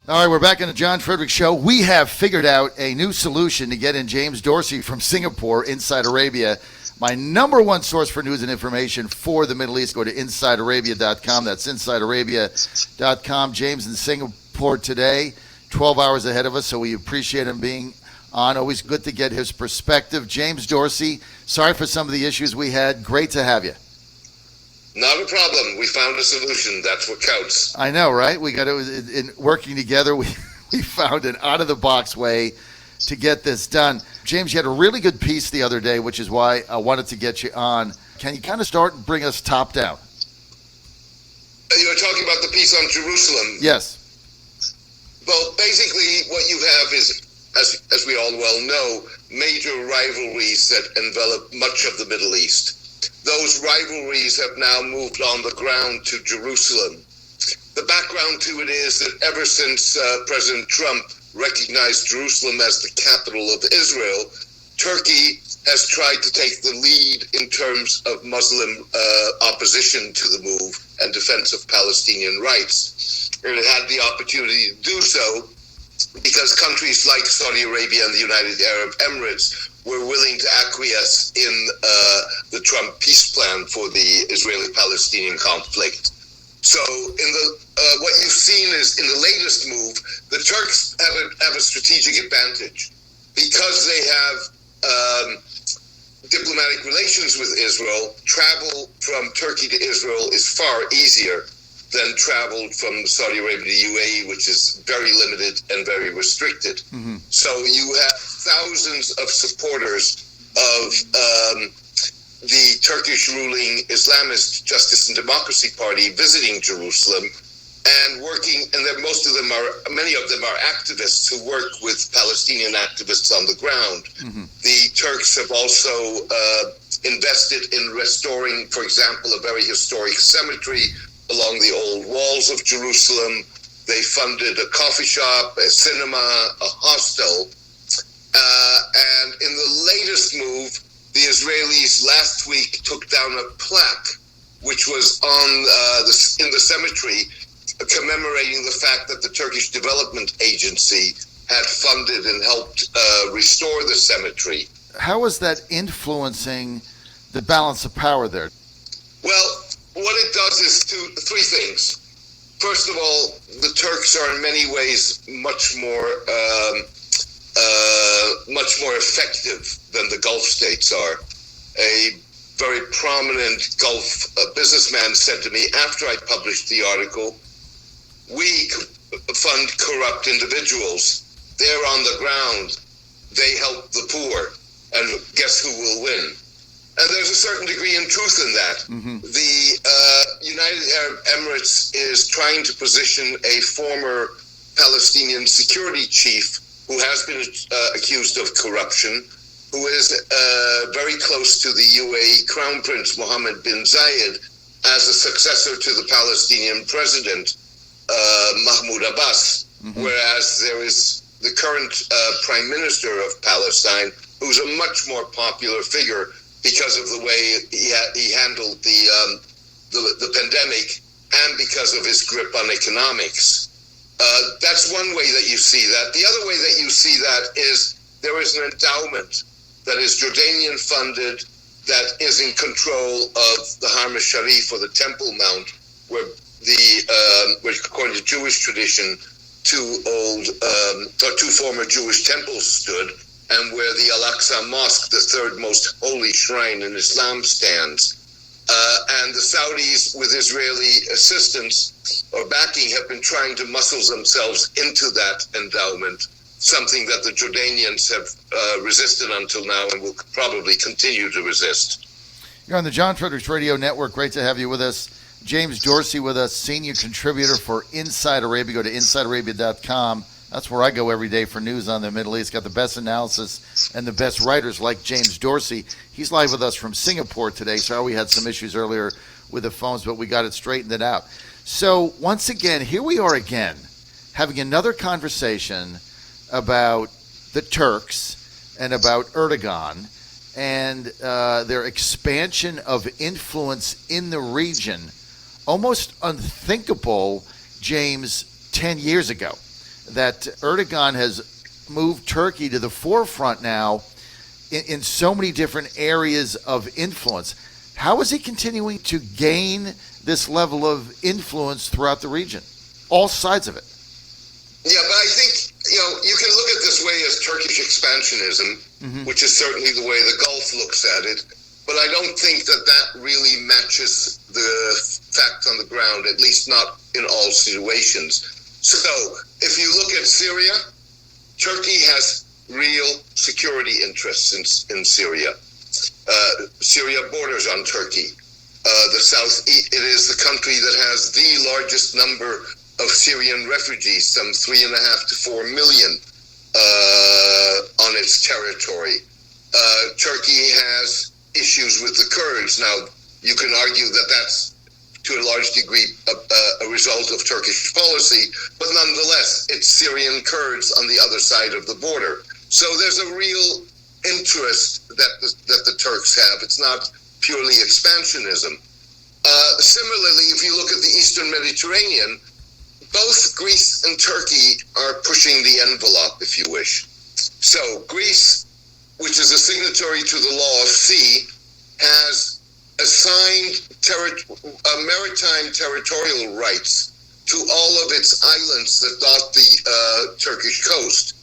All right, we're back on the John Fredericks Show. We have figured out a new solution to get in James Dorsey from Singapore, Inside Arabia. My number one source for news and information for the Middle East. Go to InsideArabia.com. That's InsideArabia.com. James in Singapore today, 12 hours ahead of us, so we appreciate him being on. Always good to get his perspective. James Dorsey, sorry for some of the issues we had. Great to have you. Not a problem. We found a solution. That's what counts. I know, right? We got to, in working together, we found an out-of-the-box way to get this done. James, you had a really good piece the other day, which is why I wanted to get you on. Can you kind of start and bring us top down? You were talking about the piece on Jerusalem. Yes. Well, basically what you have is, as we all well know, major rivalries that envelop much of the Middle East. Those rivalries have now moved on the ground to Jerusalem. The background to it is that ever since President Trump recognized Jerusalem as the capital of Israel, Turkey has tried to take the lead in terms of Muslim opposition to the move and defense of Palestinian rights. And it had the opportunity to do so because countries like Saudi Arabia and the United Arab Emirates were willing to acquiesce in the Trump peace plan for the Israeli-Palestinian conflict. So what you've seen is in the latest move, the Turks have a strategic advantage because they have diplomatic relations with Israel. Travel from Turkey to Israel is far easier than travel from Saudi Arabia to UAE, which is very limited and very restricted. Mm-hmm. So you have thousands of supporters of the Turkish ruling Islamist Justice and Democracy Party visiting Jerusalem and working, and many of them are activists who work with Palestinian activists on the ground. Mm-hmm. The Turks have also invested in restoring, for example, a very historic cemetery along the old walls of Jerusalem. They funded a coffee shop, a cinema, a hostel. And in the latest move, the Israelis last week took down a plaque, which was in the cemetery, commemorating the fact that the Turkish Development Agency had funded and helped restore the cemetery. How is that influencing the balance of power there? Well, what it does is three things. First of all, the Turks are in many ways much more effective than the Gulf states are. A very prominent Gulf businessman said to me after I published the article, "We fund corrupt individuals. They're on the ground. They help the poor. And guess who will win?" And there's a certain degree in truth in that. Mm-hmm. The United Arab Emirates is trying to position a former Palestinian security chief who has been accused of corruption, who is very close to the UAE Crown Prince Mohammed bin Zayed as a successor to the Palestinian president, Mahmoud Abbas, mm-hmm. whereas there is the current Prime Minister of Palestine, who's a much more popular figure because of the way he handled the pandemic and because of his grip on economics. That's one way that you see that. The other way that you see that is there is an endowment that is Jordanian funded, that is in control of the Haram al-Sharif, or the Temple Mount, where according to Jewish tradition, two former Jewish temples stood, and where the Al-Aqsa Mosque, the third most holy shrine in Islam, stands. And the Saudis, with Israeli assistance or backing, have been trying to muscle themselves into that endowment, something that the Jordanians have resisted until now and will probably continue to resist. You're on the John Fredericks Radio Network. Great to have you with us. James Dorsey with us, senior contributor for Inside Arabia. Go to InsideArabia.com. That's where I go every day for news on the Middle East. Got the best analysis and the best writers like James Dorsey. He's live with us from Singapore today. Sorry we had some issues earlier with the phones, but we got it straightened out. So once again, here we are again, having another conversation about the Turks and about Erdogan and their expansion of influence in the region, almost unthinkable, James, 10 years ago. that Erdogan has moved Turkey to the forefront now in so many different areas of influence. How is he continuing to gain this level of influence throughout the region? All sides of it. Yeah, but I think, you can look at this way as Turkish expansionism, which is certainly the way the Gulf looks at it. But I don't think that really matches the fact on the ground, at least not in all situations. So if you look at Syria, Turkey has real security interests in Syria. Syria borders on Turkey. The southeast, it is the country that has the largest number of Syrian refugees, some 3.5 to 4 million on its territory. Turkey has issues with the Kurds. Now, you can argue that that's to a large degree a result of Turkish policy, but nonetheless, it's Syrian Kurds on the other side of the border. So there's a real interest that the Turks have. It's not purely expansionism. Similarly, if you look at the Eastern Mediterranean, both Greece and Turkey are pushing the envelope, if you wish. So Greece, which is a signatory to the Law of Sea, has assigned maritime territorial rights to all of its islands that dot the Turkish coast.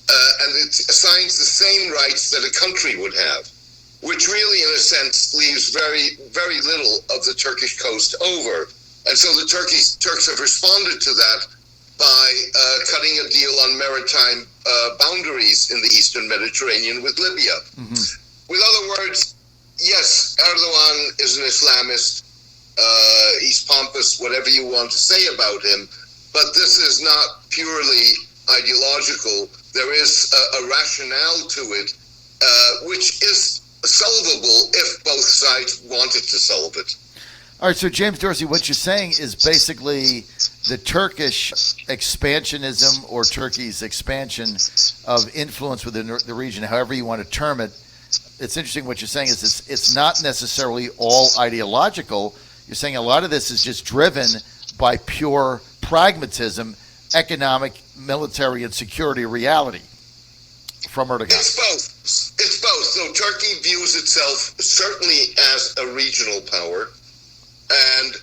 And it assigns the same rights that a country would have, which really, in a sense, leaves very, very little of the Turkish coast over. And so the Turks have responded to that by cutting a deal on maritime boundaries in the Eastern Mediterranean with Libya. With other words, yes, Erdogan is an Islamist. He's pompous, whatever you want to say about him. But this is not purely ideological. There is a rationale to it, which is solvable if both sides wanted to solve it. All right, so James Dorsey, what you're saying is basically the Turkish expansionism or Turkey's expansion of influence within the region, however you want to term it. It's interesting what you're saying is it's not necessarily all ideological. You're saying a lot of this is just driven by pure pragmatism, economic, military, and security reality from Erdogan. It's both. So Turkey views itself certainly as a regional power and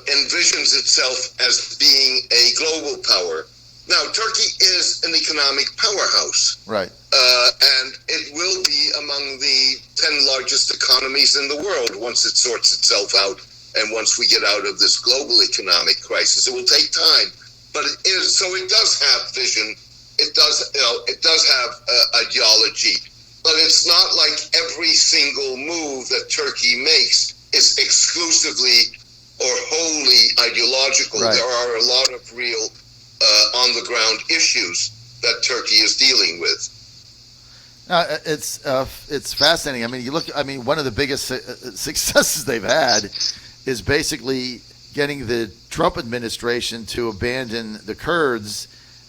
envisions itself as being a global power. Now, Turkey is an economic powerhouse. Right. And it will be among the 10 largest economies in the world once it sorts itself out and once we get out of this global economic crisis. It will take time, but it is. So it does have vision. It does have ideology, but it's not like every single move that Turkey makes is exclusively or wholly ideological. Right. There are a lot of real on-the-ground issues that Turkey is dealing with. It's fascinating. I mean, you look. I mean, one of the biggest successes they've had is basically getting the Trump administration to abandon the Kurds.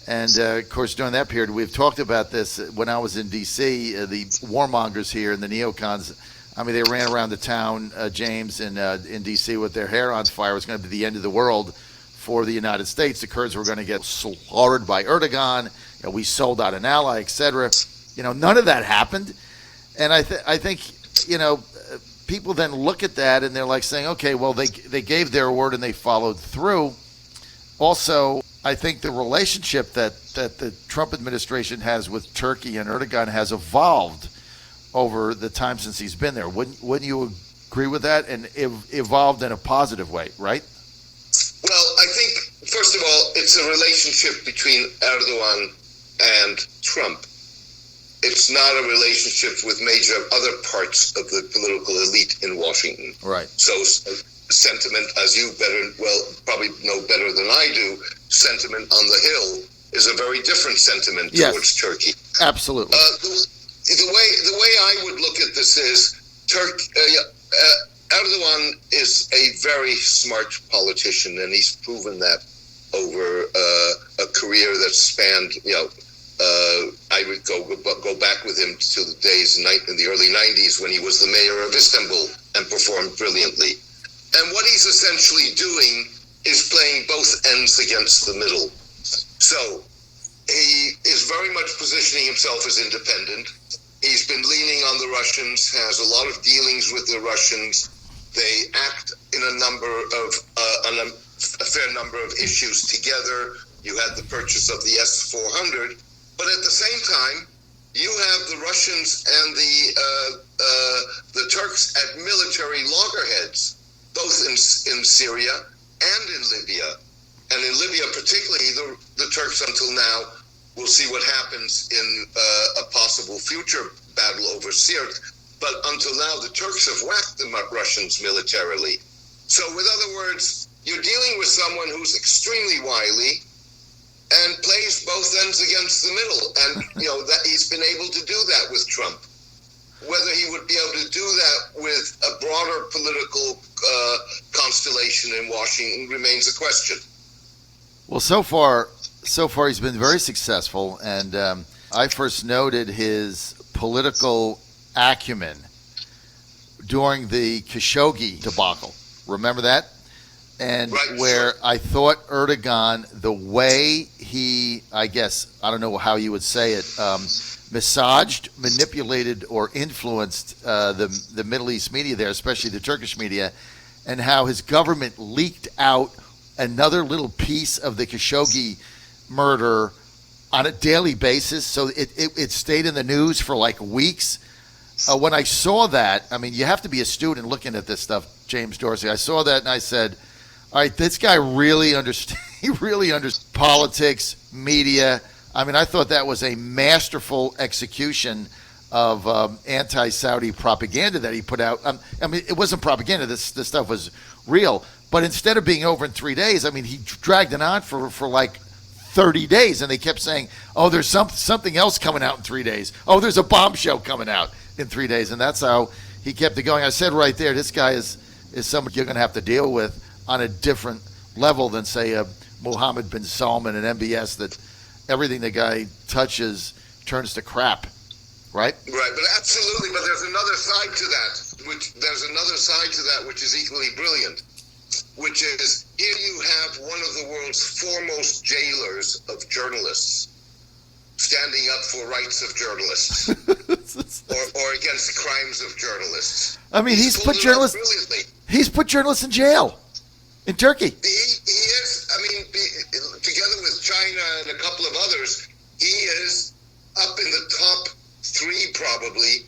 And, of course, during that period, we've talked about this when I was in D.C., the warmongers here and the neocons. I mean, they ran around the town, James, in D.C. with their hair on fire. It was going to be the end of the world for the United States. The Kurds were going to get slaughtered by Erdogan. We sold out an ally, etc. None of that happened. And I think, people then look at that and they're like saying, okay, well, they gave their word and they followed through. Also, I think the relationship that the Trump administration has with Turkey and Erdogan has evolved over the time since he's been there. Wouldn't you agree with that? And evolved in a positive way, right? Well, I think, first of all, it's a relationship between Erdogan and Trump. It's not a relationship with major other parts of the political elite in Washington. Right. So sentiment, as you probably know better than I do, sentiment on the Hill is a very different sentiment towards Turkey. Absolutely. The way I would look at this is Erdogan is a very smart politician, and he's proven that over a career that spanned, I would go back with him to the days in the early 90s when he was the mayor of Istanbul and performed brilliantly. And what he's essentially doing is playing both ends against the middle. So much positioning himself as independent. He's been leaning on the Russians, has a lot of dealings with the Russians. They act in on a fair number of issues together. You had the purchase of the S-400, but at the same time, you have the Russians and the Turks at military loggerheads, both in Syria and in Libya. And in Libya particularly, the Turks until now, we'll see what happens in a possible future battle over Sirte, but until now the Turks have whacked the Russians militarily. So with other words, you're dealing with someone who's extremely wily and plays both ends against the middle. And, that he's been able to do that with Trump. Whether he would be able to do that with a broader political constellation in Washington remains a question. Well, so far he's been very successful, and I first noted his political acumen during the Khashoggi debacle. Remember that? And right, where sure. I thought Erdogan, the way he, I don't know how you would say it, massaged, manipulated, or influenced the Middle East media there, especially the Turkish media, and how his government leaked out another little piece of the Khashoggi murder on a daily basis, so it stayed in the news for like weeks. When I saw that, I mean, you have to be a student looking at this stuff, James Dorsey. I saw that and I said, all right, this guy really understands. He really understands politics, media. I mean, I thought that was a masterful execution of anti-Saudi propaganda that he put out. I mean, it wasn't propaganda. This stuff was real. But instead of being over in 3 days, I mean, he dragged it on for like 30 days, and they kept saying, oh, there's something else coming out in 3 days. Oh, there's a bombshell coming out in 3 days, and that's how he kept it going. I said right there, this guy is somebody you're going to have to deal with on a different level than, say, Mohammed bin Salman and MBS, that everything the guy touches turns to crap, right? Right, but absolutely. But there's another side to that, which is equally brilliant, which is here you have one of the world's foremost jailers of journalists standing up for rights of journalists or against crimes of journalists. I mean, he's put journalists in jail in Turkey. He is. I mean, together with China and a couple of others, he is up in the top three probably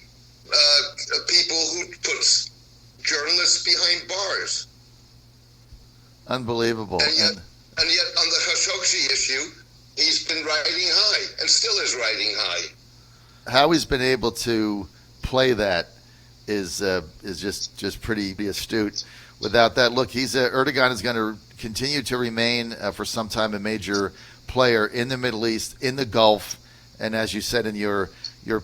people who puts journalists behind bars. Unbelievable. And yet on the Khashoggi issue, he's been riding high and still is riding high. How he's been able to play that is just pretty astute. Without that, look, Erdogan is going to continue to remain for some time a major player in the Middle East, in the Gulf, and as you said in your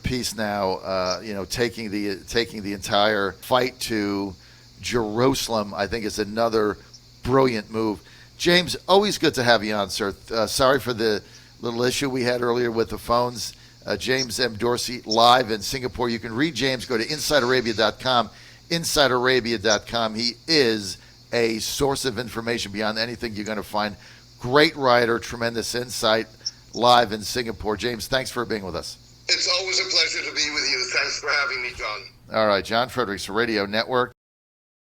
piece now, taking the entire fight to Jerusalem, I think is another brilliant move. James, always good to have you on, sir. Sorry for the little issue we had earlier with the phones. James M. Dorsey, live in Singapore. You can read James. Go to InsideArabia.com. InsideArabia.com. He is a source of information beyond anything you're going to find. Great writer, tremendous insight, live in Singapore. James, thanks for being with us. It's always a pleasure to be with you. Thanks for having me, John. All right, John Fredericks Radio Network.